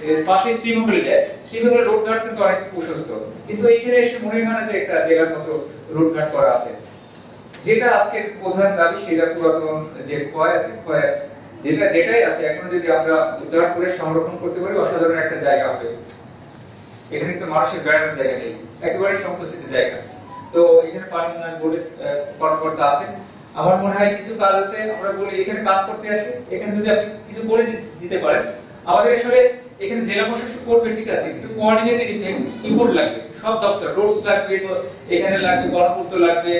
এর পাশে শ্রীমঙ্গলে যায়, শ্রীমঙ্গলের রোডঘাট কিন্তু অনেক প্রশস্ত, কিন্তু এইখানে এসে মনে হয় না যে একটা জেলার মতো রোডঘাট করা আছে। যেটা আজকের প্রধান দাবি সেটা পুরাতন যে ক্ষয় আছে, ক্ষয় যেটাই আছে এখন যদি আমরা উদ্ধার করে সংরক্ষণ করতে পারি অসাধারণ একটা জায়গা হবে। এখানে তো মানুষের বেড়ানোর জায়গা নেই, একেবারে সংকুচিত জায়গা। তো এখানে পানি উন্নয়ন বোর্ডের কর্মকর্তা আছেন, আমার মনে হয় কিছু কাজ আছে, আমরা বলি এখানে কাজ করতে আসে, এখানে যদি আপনি কিছু করে দিতে পারেন। আমাদের আসলে এখানে জেলা প্রশাসন করবে ঠিক আছে, কিন্তু কোঅর্ডিনেটেড ইনপুট লাগবে, সব দপ্তর, রোডস লাগবে, এখানে লাগবে গণপূর্ত লাগবে,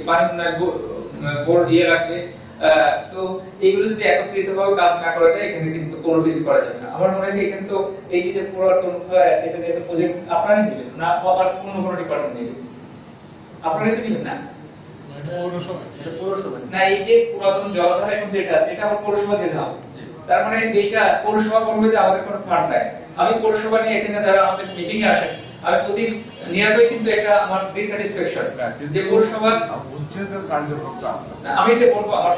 পানি উন্নয়ন বোর্ড লাগবে। তো এইগুলো যদি একত্রিত ভাবে কাজ না করা যায় এখানে কিন্তু কোনো কিছু করা যাবে না। আমার মনে হয় এখানে তো এই যে পুরাতন আছে এটা নিয়ে প্রজেক্ট আপনারাই নেবেন না, আবার কোনো ডিপার্টমেন্ট নেবে, আপনারাই তো নেবেন না? না, এই যে পুরাতন জলাধার এখন যেটা আছে এটা আমার পৌরসভা যেতে হবে, তার মানে এইটা পৌরসভা বলবে যে আমাদের কোনো ফান্ড নাই। আমি পৌরসভা নিয়ে এখানে যারা আমাদের মিটিং এ আসেন আমি প্রতি নিরাপদে কিন্তু এটা আমার ডিসস্যাটিসফ্যাকশন যে পৌরসভা আমি এটা বলবো আমার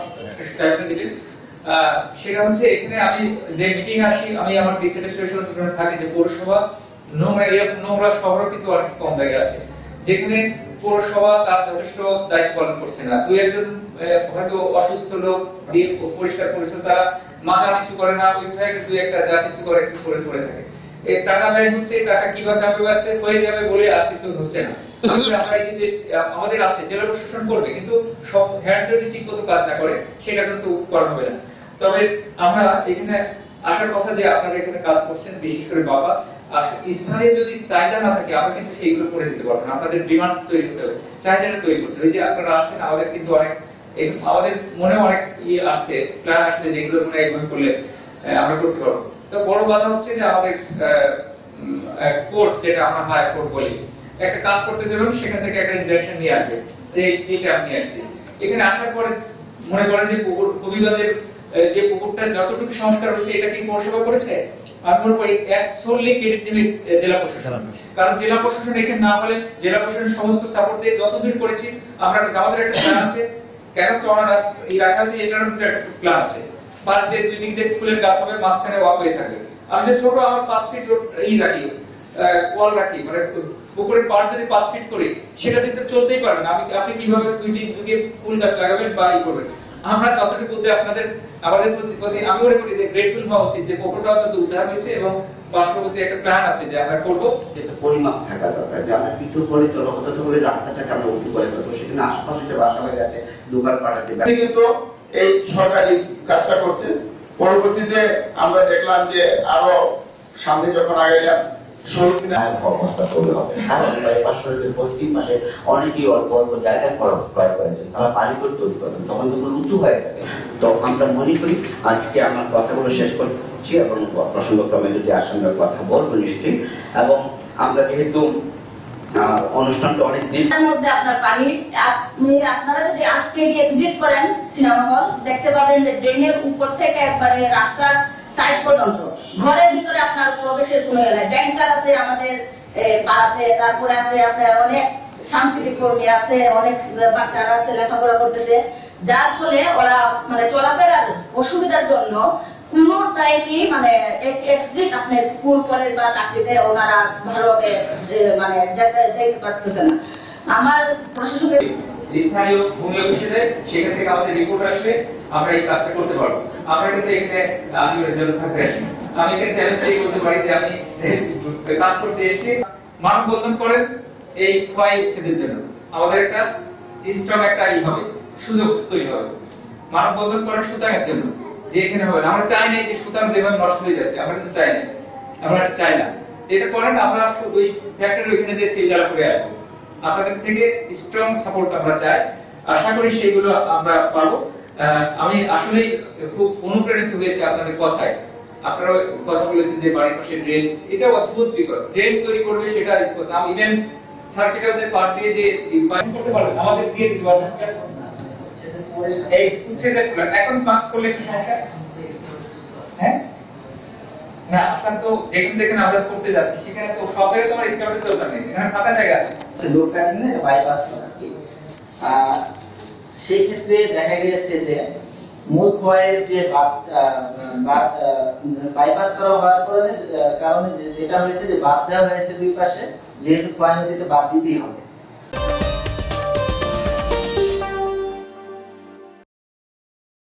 সেটা হচ্ছে এখানে আমি যে মিটিং আসি আমি আমার ডিসস্যাটিসফ্যাকশন থাকে যে পৌরসভা নোংরা শহর কিন্তু অনেক কম জায়গায় আছে যেখানে পৌরসভা তার যথেষ্ট দায়িত্ব পালন করছে না। দুই একজন হয়তো অসুস্থ লোক দিয়ে পরিষ্কার পরিচ্ছন্ন তারা মাথা কিছু করে না, ওই থেকে দুই একটা যা কিছু করে একটু করে করে থাকে। এই টাকা ব্যয় হচ্ছে, টাকা কিভাবে আছে হয়ে যাবে বলে আর কিছু হচ্ছে না। আমরা এই যে আমাদের আছে জেলা প্রশাসন করবে, কিন্তু সব হ্যান্ড যদি ঠিক মতো কাজ না করে সেটা কিন্তু করা হবে না। তবে আমরা এখানে আসার কথা যে আপনারা এখানে কাজ করছেন, বিশেষ করে বাবা স্থানীয় যদি চাহিদা না থাকে আমরা কিন্তু সেইগুলো করে দিতে পারবো না। আপনাদের ডিমান্ড তৈরি করতে হবে, চাহিদাটা তৈরি করতে হবে। যে আপনারা আসছেন আমাদের কিন্তু অনেক আমাদের মনে অনেক আসছে, প্ল্যান আসছে যেগুলো মনে এইভাবে করলে আমরা করতে পারবো। তো বড় কথা হচ্ছে যে আমাদের কোর্ট যেটা আমরা হাই কোর্ট বলি, একটা কাজ করতে যাবেন সেখান থেকে একটা ইনজেকশন নিয়ে আসবে, এইটা আমি আসছি। এখানে আসার পরে মনে করেন যে কবিগঞ্জের যে পুকুরটা যতটুকু সংস্কার হয়েছে এটা কি পৌরসভা করেছে? আমি বলবো এক সোললি ক্রেডিট নেবে জেলা প্রশাসন, কারণ জেলা প্রশাসন এখানে না হলে জেলা প্রশাসন সমস্ত সাপোর্ট দিয়ে যতদূর করেছি আমরা আমাদের একটা প্ল্যান আছে, কেন চড়া এই রাখা আছে এটার মধ্যে একটা প্ল্যান আছে। পাশ দিয়ে দুই দিক দিয়ে ফুলের গাছ হবে, মাঝখানে ওয়াকওয়ে থাকবে। আমি যে ছোট আমার 5 ফিট রাখি, ওয়াল রাখি, মানে পুকুরের পাড় যদি 5 ফিট করি সেটা দিতে চলতেই পারবে না। আপনি কিভাবে দুই ফুল গাছ লাগাবেন বা ই করবেন? আমরা যতটুকু আপনাদের আমাদের প্রতি আমি মনে করি যে গ্রেটফুল হওয়া উচিত যে পুকুরটা অন্তত উদ্ধার হয়েছে এবং পার্শ্ববর্তী একটা প্ল্যান আছে যে আমরা করবো। যেটা পরিমাপ থাকা দরকার যে আমরা কিছু করে জলগত করে রাস্তাটাকে আমরা উঁচু করে ফেলবো, সেখানে আশপাশে যে বাসা হয়ে গেছে দোকান পাঠাতে কিন্তু এই সরকারি কাজটা করছে। পরবর্তীতে আমরা দেখলাম যে আরো সামনে যখন আগাইলাম অবস্থা তৈরি হবে। কারণ বাইপাস শরীরের পশ্চিম পাশে অনেকেই অল্প অল্প জায়গায় ক্রয় করেছে, তারা বাড়ি করে তৈরি করবেন, তখন যখন উঁচু হয়ে যাবে। তো আমরা মনে করি আজকে আমার কথাগুলো শেষ করছি এবং প্রসঙ্গক্রমে যদি আসলে কথা বলবো নিশ্চয়ই। এবং আমরা যেহেতু অনুষ্ঠানটা অনেক দিনের মধ্যে আপনার পানি আপনারা যদি আজকে গিয়ে ভিজিট করেন সিনেমা হল দেখতে পাবেন যে ড্রেনের উপর থেকে একবারে রাস্তার সাইড পর্যন্ত ঘরের ভিতরে আপনার প্রবেশের কোনো এলাকায় ব্যাংকার আছে আমাদের পাড়াতে, তারপরে আছে আপনার অনেক সাংস্কৃতিক কর্মী আছে, অনেক বাচ্চারা আছে লেখাপড়া করতেছে, যার ফলে ওরা মানে চলাফেরার অসুবিধার জন্য কোনো টাইমই মানে এক্সিট আপনার স্কুল কলেজ বা চাকরিতে ওনারা ভালোভাবে মানে যেতে পারতেছে না। আমার প্রশাসকের স্থানীয় ভূমি অফিসে সেখান থেকে আমাদের রিপোর্ট আসলে আমরা এই কাজটা করতে পারবো। আমরা কিন্তু এখানে আজীবনের জন্য থাকতে আসি, আমি এখানে চ্যালেঞ্জ করতে পারি যে আমি কাজ করতে এসেছি। মানববন্ধন করেন এই ক্ষয় উচ্ছেদের জন্য, আমাদের একটা স্ট্রং একটা হবে, সুযোগ তৈরি হবে। মানববন্ধন করেন সুতাঙের জন্য যে এখানে হবে না, আমরা চাই না যে সুতাং যেভাবে নষ্ট হয়ে যাচ্ছে, আমরা কিন্তু চাই না, আমরা এটা চাই না। এটা করেন আমরা ওই ফ্যাক্টরি ওইখানে যে সিলগালা করে আসবো, আপনাদের থেকে স্ট্রং সাপোর্ট আমরা চাই, আশা করি সেগুলো আমরা পাবো। আমি আসলেই খুব অনুপ্রাণিত হয়েছি আপনাদের কথায়। আপনারা কথা বলেছেন যে বাড়ির পাশে ড্রেন, এটা অদ্ভুত বিকল্প, ড্রেন তৈরি করবে সেটা আমি ইভেন সার্কিটের পাশ দিয়ে যে করতে পারবেন আমাদের দিয়ে দিতে পারবেন। এই উচ্ছেদের এখন পাক করলে কি সমস্যা? হ্যাঁ না, আপনার তো যেখানে যেখানে আমরা করতে যাচ্ছি সেখানে তো সব জায়গায় তোমার স্কাউটের দরকার নেই, এখানে ফাঁকা জায়গা আছে। সেই ক্ষেত্রে দেখা গেছে যে মূল ক্ষয়ের যে বাইপাস করা হওয়ার পরে কারণে যেটা হয়েছে যে বাদ দেওয়া হয়েছে দুই পাশে, যেহেতু খোয়াই নদীতে বাদ দিতেই হবে।